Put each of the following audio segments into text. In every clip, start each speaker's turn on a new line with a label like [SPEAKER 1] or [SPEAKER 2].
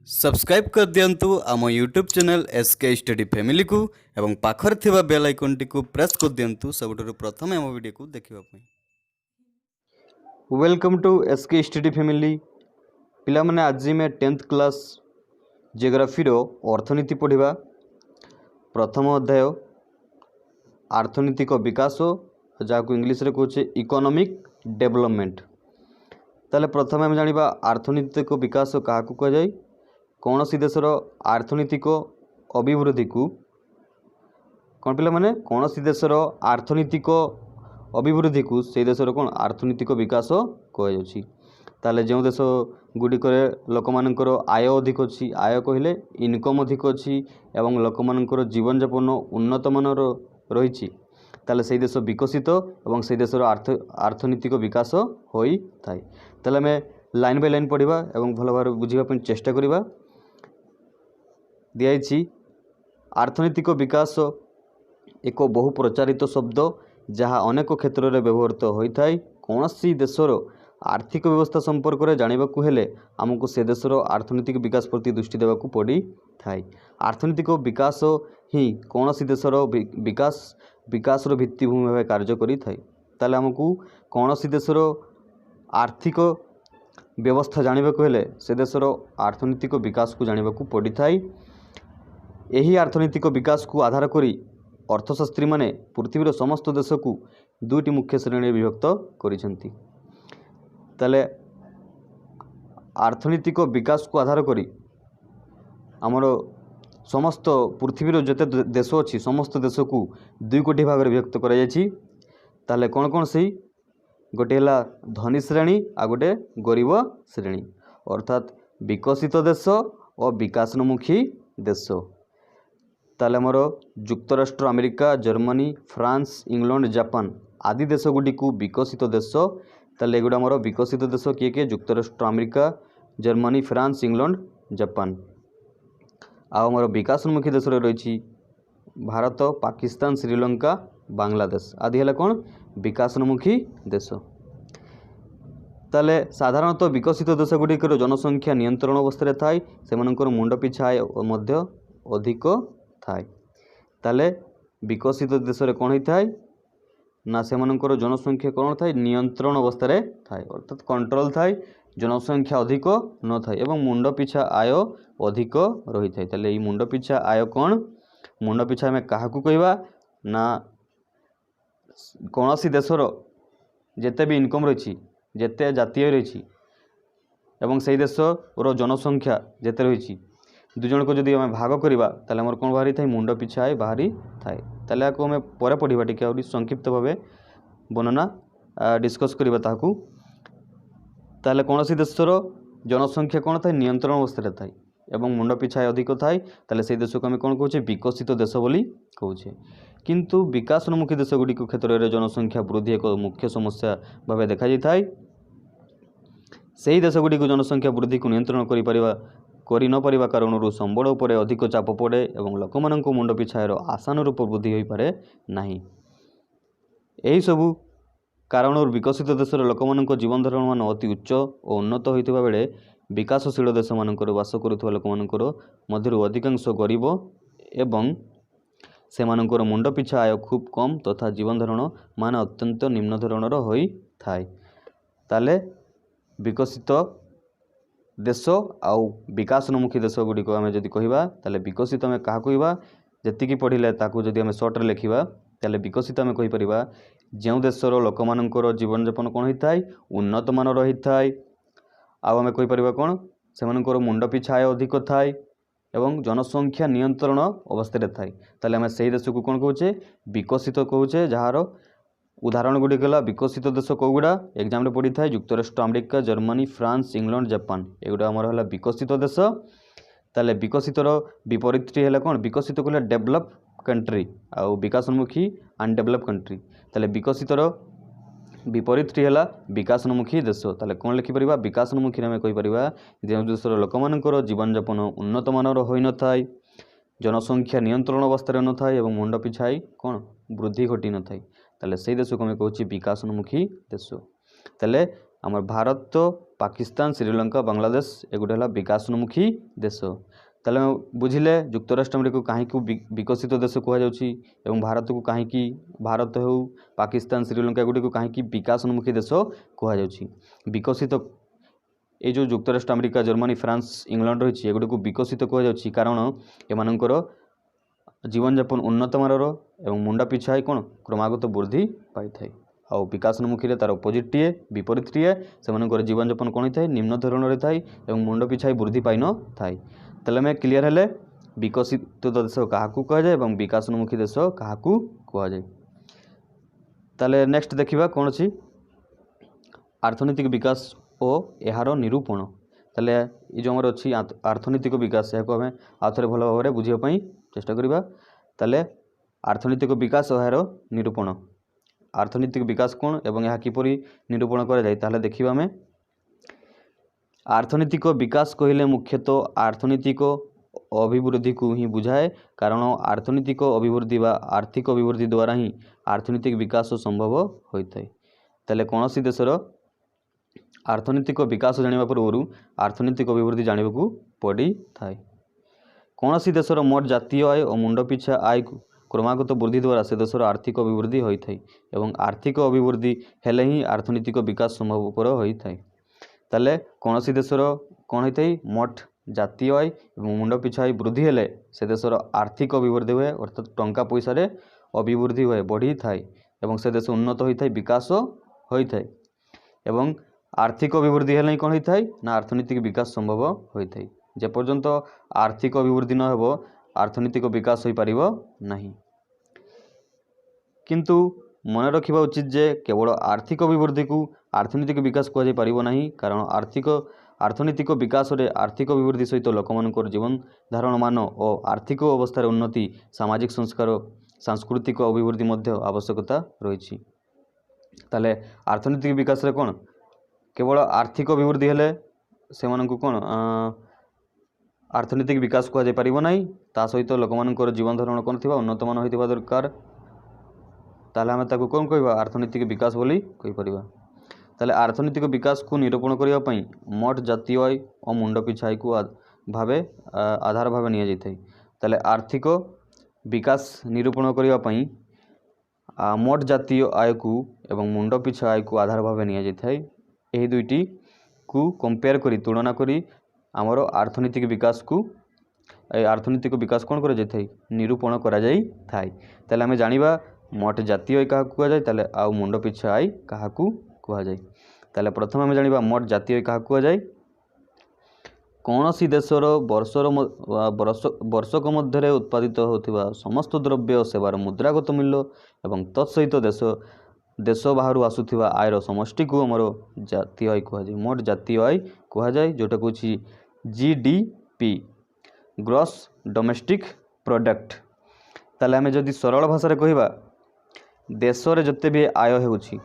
[SPEAKER 1] Subscribe कर दियंतु आम YouTube channel SK study family को एवं पाखर थिबा बेल आइकन टी को प्रेस कर दियंतु सबुठारु प्रथम आम वीडियो को देखिबा पई। Welcome to SK study family. पिला माने आज मैं 10th क्लास जियोग्राफी रो अर्थनीति पढ़िबा। प्रथम अध्याय अर्थनीतिक विकास जहाँ इंग्लिश रे कहूचे इकोनॉमिक डेवलपमेंट। ताले प्रथम हम जानिबा अर्थनीतिक विकास क्या कह जाए। कौन सी देशर आर्थिक अभिवृद्धि को कौन पिला माने कौन सी देशर आर्थिक अभिवृद्धि को से देशर कौन आर्थिक विकास कहले जो देश गुड़िक लोक मानकर आय अधिक अच्छी आय कहले इनकम अधिक अच्छी एवं लोक मानकर जीवन यापन उन्नत मानर रही ताले से देश विकसित एवं से देशर आर्थिक विकास होई थाए। ताले आम लाइन बाय लाइन पढ़ा एवं भल भाव बुझापी चेष्टा करवा। दिखाई आर्थिक विकास एक बहु प्रचारित शब्द जहाँ अनेक क्षेत्र में व्यवहृत होता है। कौन सी देशर आर्थिक व्यवस्था संपर्क में जानवाक हेले आमको से देशर आर्थिक विकास प्रति दृष्टि देवाक पड़ी थाए। आर्थिक विकास ही कौन सी देशर विकास भित्तिभूमि भाव कार्य करी थाए। ताले आमको कौन सी देशर आर्थिक व्यवस्था जानवाक हेले से देशर आर्थिक विकास को जानवाक पड़ी थाए। यही आर्थिक विकास को आधार करी अर्थशास्त्री माने पृथ्वीर समस्त देश को दुईटी मुख्य श्रेणी विभक्त करिसेंती। ताले आर्थिक विकास को आधार करी आमर समस्त पृथ्वीर जते देश अच्छी समस्त देश को दुई कोटी भाग विभक्त करा जायछि। ताले कौन कौन से गोटे है धनी श्रेणी आ गोटे गरीब श्रेणी अर्थात विकसित देश और विकासोन्मुखी देश। ताले आमर युक्तराष्ट्र America Germany France England Japan आदि देश गुडी को विकसित देश। ताले एगुड़ा आमर विकसित देश किए किए युक्तराष्ट्र America Germany France England Japan. आमर विकासोन्मुखी देश रही भारत पाकिस्तान श्रीलंका बांग्लादेश आदि है कौन विकासोन्मुखी देश। ताले साधारणतः विकसित देश गुड़िकर जनसंख्या नियंत्रण अवस्था थाए से मुंड पिछा आय मध्य अधिक थाए। ताले विकसित देश रे कौन होता है ना से जनसंख्या कौन थाए नियंत्रण अवस्था थाए अर्थात कंट्रोल थाए जनसंख्या अधिक न थाए एवं मुंड पिछा आय अधिक रही थाए। ताले ये मुंड पिछा आय कौन मुंड पिछा आम क्या कहवा ना कौन सी देशर जेते भी इनकम रही जेते जातीय रही एवं से देशर जनसंख्या जेते रही दुई जन को जदि आम भाग करवा ताले आमर कौन बाहरी थाए मुंड पिछा आय बाहरी थाए। ताले आको आम पर पढ़ा टी आ संक्षिप्त भाव वर्णना डिस्कस करवा ताकू। ताले कौन सी देशर जनसंख्या कौन थाए नियंत्रण अवस्था थाए एवं मुंड पिछा आय अधिक थाए ताले से देश को आम कौन कहूचे विकसित देश बोली कहूचे। किंतु विकासोन्मुखी देश गुड़ी क्षेत्र में जनसंख्या वृद्धि एक मुख्य समस्या भाव देखा जाए। से देश गुड़ी जनसंख्या वृद्धि को नियंत्रण करि न परिबा कारणरू संबल उपर अधिक चाप पड़े एवं लोक मानक मुंड पिछायर आसान रूप वृद्धि हो पारे नाही। एही सबु कारणरू विकसित देशर लोक मानक जीवन धारण मान अति उच्च और उन्नत होइतिबा बेले विकासशील देश मानकर वास करुवा लोक मानकर मध्यरु अधिकांश गरीब एवं से मानकर मुंड पिछा आय खूब कम तथा जीवन धारण मान अत्यंत निम्न धरणर होई थाए। ताले विकसित देश आउ विकासोन्मुखी देश गुड़िक आम जदि कहवा ताले विकसित आम क्या कहवा जी पढ़ले ताकू जदि आम सर्ट्रे लिखा ताले विकसित आम कहीपर जो देशर लोक मानकर जीवन यापन कौन होता है उन्नत मान रही थाए आम कहीपर कौन से मुंड पिछा आय अधिक थाए एवं जनसंख्या नियंत्रण अवस्था थाए। ताले आम से देश को कौन कहूचे विकसित कहूचे जार उदाहरण गुड़ी गला विकसित देश कौगुड़ा एग्जाम पड़ी था युक्तराष्ट्र America Germany France England Japan एगुड़ा आमर है विकसित देश। ताले विकसितर विपरीत है कौन विकसित कहले डेवलप कंट्री आउ विकासोन्मुखी अनडेवलप कंट्री। ताले विकसितर विपरीत है विकासोन्मुखी देश। ताले कौन लिखिपर विकासोन्मुखी आम कहीपर जो देशर लोक मानकर जीवन यापन उन्नत मानर हो न थाए जनसंख्या नियंत्रण अवस्था न थाए एवं मुंड पिछाई कौन वृद्धि घटी न थाए ताले से देश को आम कहूँ विकासोन्मुखी देश। ताले आम भारत पाकिस्तान श्रीलंका बांग्लादेश एगुटे है विकासोन्मुखी देश। ताले बुझिले युक्तराष्ट्र अमेरिका कहीं विकसित देश कहुँ भारत को कहीं भारत हो पाकिस्तान श्रीलंका एगुड़ी को कहीं विकासोन्मुखी देश कहुँ विकसित ये जो युक्तराष्ट्र अमेरिका जर्मनी फ्रांस इंग्लैंड रही एगुड़ी को विकसित कहुँ कारण एमानकर जीवन यापन उन्नत मानर एवं मुंडा पिछा कौन क्रमागत वृद्धि पाई थाए आउ विकासोन्मुखी तार अपोजिट टीए विपरीत टीए से जीवन यापन कौन होता है निम्न धरण थाए एवं मुंड पिछा वृद्धि पाई न थाए। ताले में क्लियर हेले विकसित देश क्या कहुए और विकासोन्मुखी देश क्या कहुए। ताले नेक्स्ट देखिबा कौन अच्छी आर्थनैतिक विकास और यार निरूपण। ताले ये जो आमर अच्छी आर्थनैतिक विकास या आम आउे भल भाव में बुझापी चेष्टा करवा। ताले आर्थनैतिक विकास और यार निरूपण आर्थनैतिक विकास कौन एवं यह किपरि निरूपण करा देखिबा आमे। आर्थनैतिक विकास कहले मुख्यतः आर्थनैतिक अभिवृद्धि को ही बुझाए कारण आर्थनैतिक अभिवृद्धि व आर्थिक अभिवृद्धि द्वारा ही आर्थनैतिक विकास संभव होता है। ताले कौन सी देशर आर्थनैतिक विकास जानिबा पूर्व आर्थनैतिक अभिवृद्धि जानिबा को पड़ी थाए। कौन सी देशर मोट जातीय आय और मुंड पिछा आय क्रमागत वृद्धि द्वारा से देशर आर्थिक अभिवृद्धि होता है एवं आर्थिक अभिवृद्धि हेले ही आर्थनैतिक विकास संभवपर होता है। ताले कौन सी देशर कौन होता है मोट जातीय आय और मुंड पिछा आय वृद्धि हेले से देशर आर्थिक अभिवृद्धि हुए अर्थात टंका पैसा अभिवृद्धि हुए बढ़ी थाए एवं से देश उन्नत होता है विकास होता है एवं आर्थिक अभिवृद्धि हेले कौन होता है ना आर्थनैतिक विकास संभव होता है। जेपर्यंत आर्थिक अभिवृद्धि न हो आर्थनैतिक विकास हो पारिबो नहीं। किंतु मन रखा उचित जे केवल आर्थिक अभिवृद्धि को आर्थनैतिक विकास कहुई पारिबो नहीं कारण आर्थनैतिक विकास रे आर्थिक अभिवृद्धि सहित लोकमानकर जीवन धारण मान और आर्थिक अवस्थार उन्नति सामाजिक संस्कार सांस्कृतिक अभिवृद्धि मध्य आवश्यकता रही। ताले आर्थनैतिक विकास रे कौन केवल आर्थिक अभिवृद्धि हेले से मानकु कौन आर्थनैतिक विकास कहुई पारिबो नहीं ता सहित लोकमानकर जीवन धारण कौन थिबा उन्नत मान होइतिबा दरकार ताले आमे ताकु कौन कहबा आर्थनैतिक विकास बोली कहि परिबा। ताले आर्थनैतिक विकास को निरूपण करिया पई मोट जातीय आय और मुंड पिछा आय को भावे आधार भावे निया जाइथाय। ताले आर्थिक विकास निरूपण करिया पई मोट जातीय आय को एवं मुंड पिछा आय को आधार भावे निया जाइथाय। एही दुईटी को कंपेयर करी तुलना करी आमर आर्थनैतिक विकास को आर्थनैतिक विकास कौन करा जाइथाय निरूपण करा जाई थाय। ताले आमे जानिबा मोट जातीय आय क्या कहुए ताले आउ मुंड पिछा आय क्या कहुए। ताले प्रथम आमे जानिबा मोट जातीय आय क्या कहुए कौन सी देशर वर्षक मध्य उत्पादित होता समस्त द्रव्य और सेवार मुद्रागत मूल्य एवं तत्सहित देश बाहर आसुवा आयर समष्टि को आमर जातीय आय कहुए मोट जातीय आय कहुए जोटा कौन GDP ग्रॉस डोमेस्टिक प्रोडक्ट। ताले आमे जदि सरल भाषा रे कहिबा देश रे जते भी आय होउछि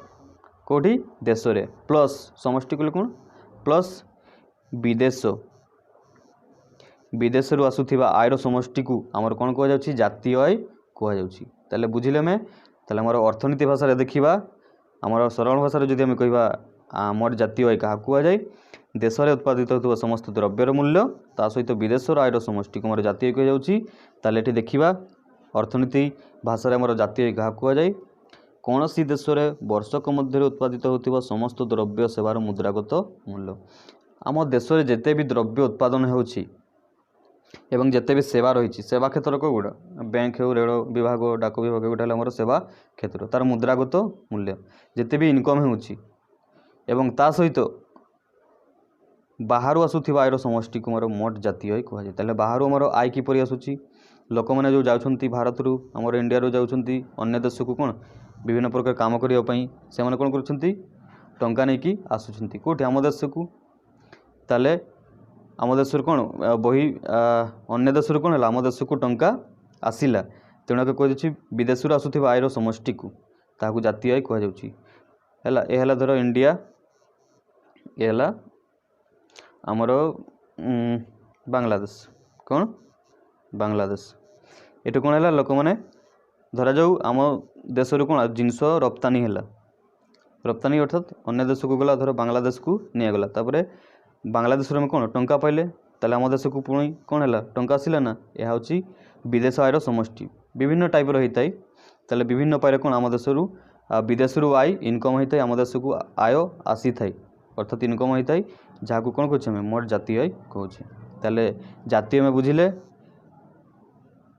[SPEAKER 1] कोठी देश रे प्लस समष्टि को कौन प्लस विदेश रु आसुथिबा आयर समष्टि को आमर कौन कह जाउछि जातीय आय कह जाउछि। ताले बुझिले में ताले हमर अर्थनीति भाषा रे देखिबा हमर सरल भाषा रे जदि हम कहिबा मोट जातीय आय क्या कहुए देश में उत्पादित होता समस्त द्रव्यर मूल्य ता सहित विदेश आयर समष्टि को आमर जातीय कह जाउछि। ताले एठी देखिबा अर्थनीति भाषा रे हमर जातीय क्या कहुए कौन सी देश में वर्षक मध्य उत्पादित होता समस्त द्रव्य सेवार मुद्रागत मूल्य। आम देश में जिते भी द्रव्य उत्पादन होछि एवं जिते भी सेवा रही सेवा क्षेत्र को गुड़ा बैंक हो रेल विभाग डाक विभाग गोटे आमर सेवा क्षेत्र तार मुद्रागत मूल्य जिते भी इनकम होछि एवं ता सहित बाहर आसुथिबा आयर समष्टि को मोट जातीय आय कहुए। ताले बाहर आमर आय किपरि आसुछि लोक मैंने जो जाउछंती भारत रु आमर इंडिया रु जाउछंती अन्य देश को कौन विभिन्न प्रकार काम करिया पई से माने कौन करुछंती टंका नहीं कि आसुछंती कोठी आम देश को। ताले आम देश कौन बही अन्य देश कौन है आम देश को टंका आसिला तेणुक कह विदेश आसुथिबा आयर समष्टि को ताकू जातीय आय कह जाउछि। है धर इंडिया ये आमर बांग्लादेश कौन बांग्लादेश ये कौन है लोक मैंने धरा जाऊ आम देश कौन जिनस रप्तानी है रप्तानी अर्थात अन्य देश को गला धर बांग्लादेश को नहीं गला तापर बांग्लादेश में कौन टंका पाइले ताले आम देश को पुणी कौन है टंका आसला ना यह हूँ विदेश आयर समष्टि विभिन्न टाइप होता है ताले विभिन्न पाइले कौन आम देश विदेश आय इनकम होता है आम देश को आय आसी थाए अर्थात इनकम होता है जहाँ को कौन कहे मोट जातीय आय कहे ताले जातीय में बुझिले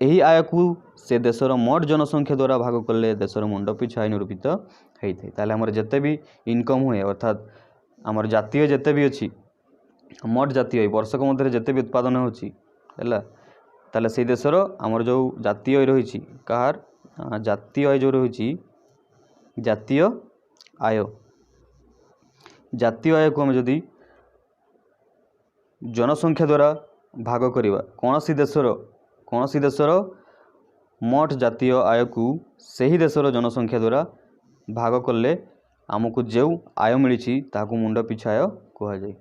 [SPEAKER 1] यही आय को से देशर मोट जनसंख्या द्वारा भाग कले देशर मुंड पिछा आय निरूपित होता है ताले आमर जिते भी इनकम हुए अर्थात आमर जातीय जिते भी अच्छी मोट जातीय वर्षक मध्य जिते भी उत्पादन होगा ताले से देशर आमर जो जातीय रही कहार जातीय आय जो रही जातीय आय को आम जदि जनसंख्या द्वारा भाग करवा कौन सी देशर मोट जातीय आय को सही देशर जनसंख्या द्वारा भाग कले आमको जो आय मिली ताकू मुंड पिछा आय कहुए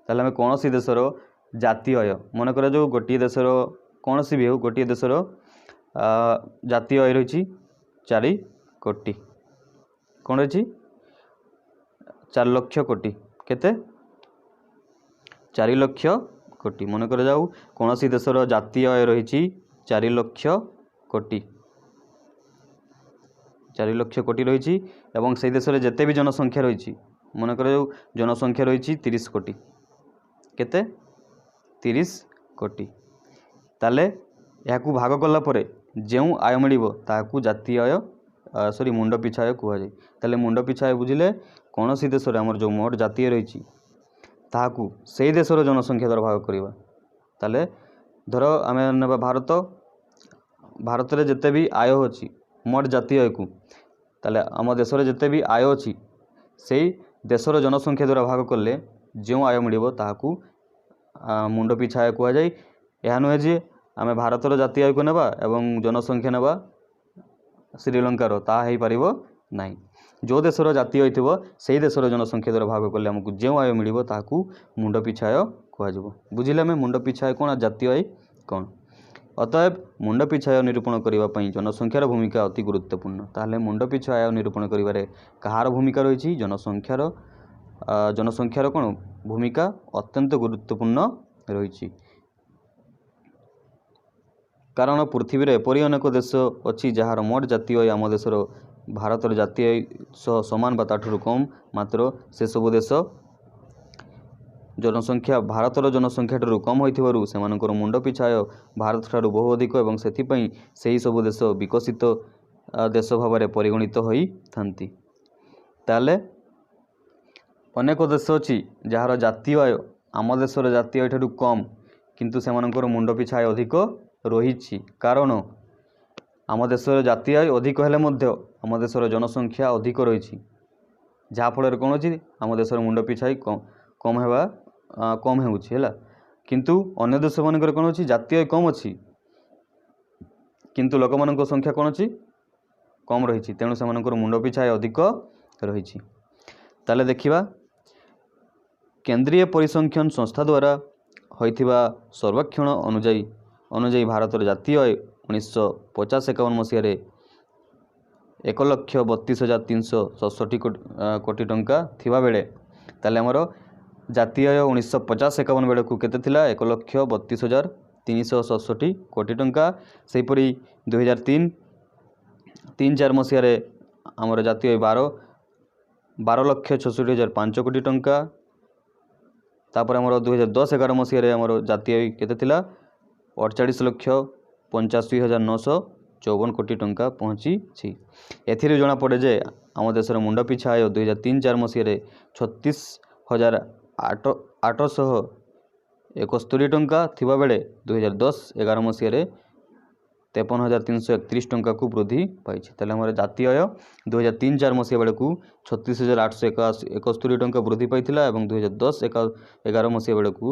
[SPEAKER 1] ताले आम कौन सी देशर जातीय आय मन कर जो गोटे देशर कौन सी भी हो गोटे देशर जातीय आय रही 4 कोटी कौन रही 4 लक्ष कोटी केते 4 लक्ष कोटी मन कर जाऊ कौन सी देशर जातीय आय रही 4 लक्ष कोटी 4 लक्ष कोटी रही एवं से देश में जिते भी जनसंख्या रही मन कर जाऊ जनसंख्या रही 30 कोटी केते 30 कोटी ताले या भाग कला परे जो आय मिलिबो ताकू जातीय आय सॉरी मुंड पिछा आय कहुए ताले मुंड पिछा आय बुझिले कौन सी देश आमर जो मोट जातीय रही ताकू से देशर जनसंख्या द्वारा भाग करवा ताले धर आम ना भारत रे जिते भी आय अच्छी मोट जातीय आय को ताले आम देश जिते भी आय अच्छी से देशर जनसंख्या द्वारा भाग कले जो आय मिलिबो ताकू मुंड पिछा आय कहुए यह नुहे जे आम भारतर जातीय आय को नेबा एवं जनसंख्या नेबा श्रीलंकार ताही पारिबो नाही जो देशर जातीय आय थिबो सेही देशर जनसंख्या द्वारा भाग कले आमको जो आय मिलिबो ताकू मुंड पिछा आय कहुए बुझिले आम मुंड पिछा आय कौन जातीय आय कौन अतएव मुंड पिछा आय निरूपण करने जनसंख्यार भूमिका अति गुरुत्वपूर्ण ताहले मुंड पिछा आय निरूपण करिवारे कहार भूमिका रही जनसंख्यार कौन भूमिका अत्यंत गुरुत्वपूर्ण रही कारण पृथ्वी रे एपरी अनेक देश अच्छी जार मोट जातीय आय आम देशर भारतर जातीय आय सह समान बा ताठू कम मात्र से सब देश जनसंख्या भारतर जनसंख्या ठारू कम होइथिबारु सेमानकर मुंड पिछा आय भारत ठारू बहु अधिक एवं सेथिपई सेही सब देश विकसित देश भाव में परिगणित होई थांती ताले अनेक देश अच्छी जार जातीय आय आम देशर जातीय आय ठारू कम किंतु सेमानकर मुंड पिछा आय अधिक रही कारण आम देशर जातीय आय अधिक हेले मध्य आम देशर जनसंख्या अधिक रही जहाँफल कौन अच्छी आम देशर मुंड पिछा आय कम हेबा कम होगा किंतु अन्य देश मानक कौन अच्छी जातीय कम अच्छी किंतु लोक मान संख्या कौन अच्छी कम रही तेणु से मुंड पिछा आय अधिक रही ताले देखिबा केंद्रीय परिसंख्यान संस्था द्वारा होइथिबा सर्वेक्षण अनुजाई भारतर जातीय आय 1950-51 मसीह 1,32,367 कोटी टंका थिबा बेले ताले हमर जातीय आय 1950-51 बेले को केते थिला 1,32,367 कोटी टंका सेहीपरि 2003-4 मसीह आमर जातीय आय 12,66,500 कोटी टंका तापर आमर 2010-11 मसीह आमर जातीय आय केते थिला 48,85,954 कोटी टंका पहुँची एथिरे जना पड़े जे आम देशर मुंड पिछा आय 2003-4 मसीह 36,871 टंका थिबा बेले 2010-11 मसीह 53,331 टंका को वृद्धि पाई ताले आम जातीय आय 2003-4 मसीह बेले को 36,871 टंका वृद्धि पाई एवं 2010-11 मसीह बेले को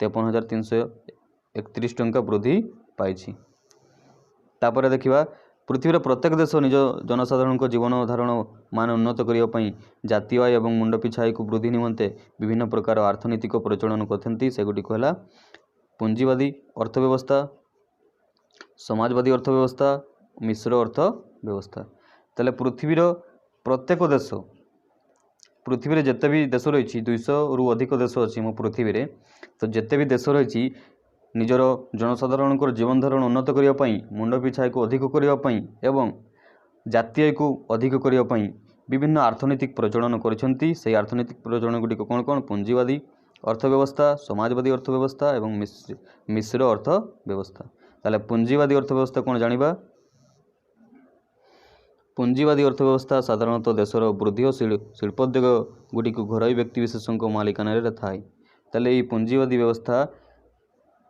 [SPEAKER 1] 53,331 टंका वृद्धि पाई तापर देखिबा पृथ्वीर प्रत्येक देश निज जनसाधारण जीवन धारण मान उन्नत करने जातीय आय और मुंड पिछा आय को वृद्धि निमंते विभिन्न प्रकार अर्थनीतिक प्रचलन करते सेगुड़िक है पुंजीवादी अर्थव्यवस्था समाजवादी अर्थव्यवस्था मिश्र अर्थव्यवस्था ताले पृथ्वीर प्रत्येक देश पृथ्वी रे जिते भी देश रही 200 रु अधिक देश अच्छी मो पृथ्वी रे तो जिते भी देश रही निजर जनसाधारण जीवन धारण उन्नत करने मुंड पिछा को अधिक करने एवं जातीय को अधिक करने विभिन्न अर्थनीतिक प्रचलन करछंती। से अर्थनीतिक प्रचलन गुड़िक कौन कौन पुंजीवादी अर्थव्यवस्था, समाजवादी अर्थव्यवस्था एवं मिश्र अर्थव्यवस्था। ताले पुंजीवादी अर्थव्यवस्था कौन जानिबा? पुंजीवादी अर्थव्यवस्था साधारणतः देशर वृद्धि और शिल्पोद्योग गुड़िक घरोई व्यक्तिविशेषों मालिकाना थाए। ताले ये पुंजीवादी व्यवस्था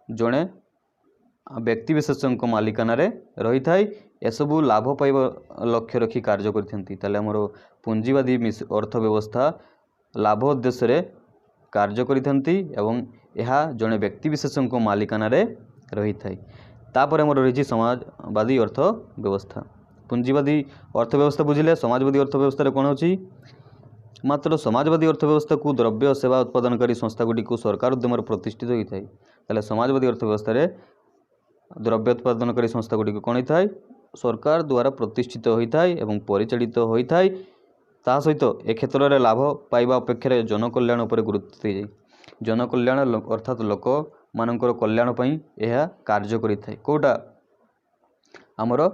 [SPEAKER 1] जड़े व्यक्तिविशेषों मालिकाना रही थाए। एसबू लाभ पाइबा लक्ष्य रखी कार्य करमर पुंजीवादी अर्थव्यवस्था लाभ उद्देश्य कार्य करथंती एवं यह जड़े व्यक्तिविशेषों मालिकाना रही थाए। तापर आमर रही समाजवादी अर्थव्यवस्था। पुंजीवादी अर्थव्यवस्था बुझिले समाजवादी अर्थव्यवस्था कौन होची? मात्र समाजवादी अर्थव्यवस्था को द्रव्य सेवा उत्पादनकारी संस्था गुड़िक सरकार उद्यम प्रतिष्ठित होता है। ताले समाजवादी अर्थव्यवस्था रे द्रव्य उत्पादनकारी संस्था गुड़िक कौन होता है? सरकार द्वारा प्रतिष्ठित होता है एवं परिचालित होता है। ता सहित ए क्षेत्र में लाभ पाइबा अपेक्षा जनकल्याण उपर गुरुत्व दी जाए। जनकल्याण अर्थात लोक मानकर कल्याण पई यह कार्य करिथाय। कोटा आमर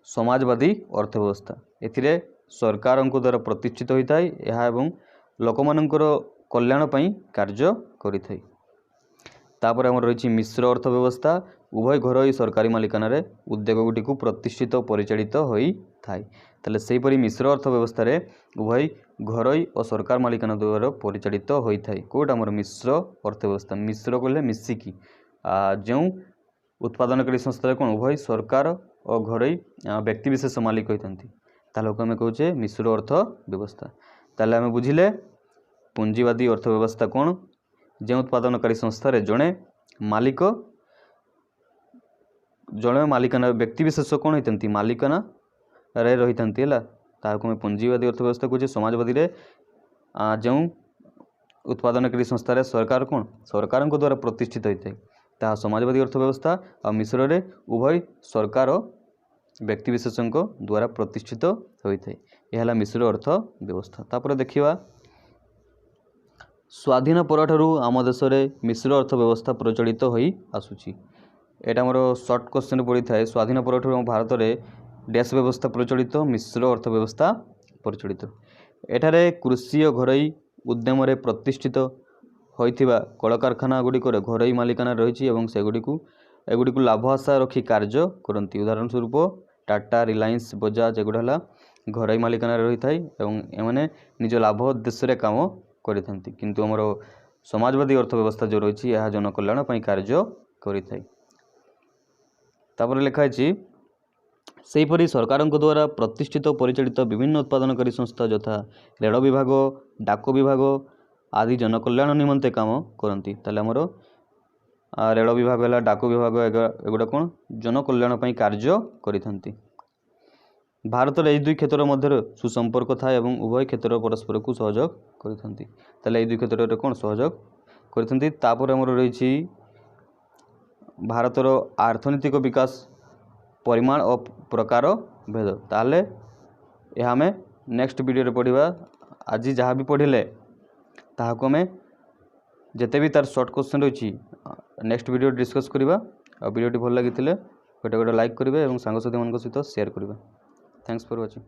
[SPEAKER 1] समाजवादी अर्थव्यवस्था एथिरे सरकार द्वारा प्रतिष्ठित होता है यह एवं लोक मानकर कल्याण पई कार्य करिथाय। तापर आमर रही मिश्र अर्थव्यवस्था। उभय घरोई सरकारी मालिकाना रे उद्योग गुटी को प्रतिष्ठित और परिचालित होई थाए। ताले सेहीपरि मिश्र अर्थव्यवस्था रे उभय घरोई और सरकार मालिकाना द्वारा परिचालित होई थाए। कोट आमर मिश्र अर्थव्यवस्था। मिश्र कहले मिसिकी जो उत्पादनकारी संस्था कौन उभय सरकार और घरोई व्यक्तिविशेष मालिक होता ताले आम कहे मिश्र अर्थव्यवस्था। ताले आम बुझिले पुंजीवादी अर्थव्यवस्था कौन? जो उत्पादनकारी संस्था रे जड़े मालिकाना व्यक्तिविशेष कौन होती मालिकाना रे रही है ताकि पुंजीवादी अर्थव्यवस्था कहे। समाजवादी रे जो उत्पादनकारी संस्था रे सरकार कौन सरकार द्वारा प्रतिष्ठित होता है ता समाजवादी अर्थव्यवस्था। और मिश्र रे उभय सरकार और व्यक्तिविशेषों द्वारा प्रतिष्ठित होता है। यह मिश्र अर्थव्यवस्था। तापर देखिए स्वाधीन परठारु आम देश में मिश्र अर्थव्यवस्था प्रचलित हो आसुची। एटा मोर शॉर्ट क्वेश्चन पड़ी थाए। स्वाधीन परठारु आम भारत में डैश व्यवस्था प्रचलित मिश्र अर्थव्यवस्था प्रचलित। एठारे कृषि और घरोई उद्यम प्रतिष्ठित होइथिबा कलकारखाना गुड़िक घरोई मालिकाना रही एगुड़ी लाभ आशा रखी कार्य करती। उदाहरण स्वरूप टाटा, रिलायंस, बजाज एगुड़ा घरोई मालिकाना रही थाए एवं एमाने निज लाभ उद्देश्य काम करथंती। किंतु हमर समाजवादी अर्थव्यवस्था जो रही है जनकल्याण पई कार्य करिथाय। तापर लिखाई सेहीपरि सरकार द्वारा प्रतिष्ठित और परिचालित विभिन्न उत्पादनकारी संस्था यथा रेल विभाग, डाक विभाग आदि जनकल्याण निमंते काम करती। ताले हमर रेल विभाग है, डाक विभाग एगुड़ा कौन जनकल्याण पई कार्य करिथंती। भारत में यह दुई क्षेत्र मध्य सुसंपर्क था एवं उभय क्षेत्र परस्पर को सहयोग करथंती। ताले दुई क्षेत्र में कौन सहयोग करथंती। तापर हमर रही भारतर अर्थनैतिक विकास परिमाण और प्रकार भेद। ताले यह आम नेक्स्ट वीडियो पढ़ा। आज जहाँ भी पढ़ले ताहाको आम जिते भी तार शॉर्ट क्वेश्चन रही नेक्स्ट वीडियो डिस्कस करवा। वीडियो भल लगी गोटे गोटे लाइक करेंगे और सांगसाथी मान सहित शेयर करेंगे। Thanks for watching.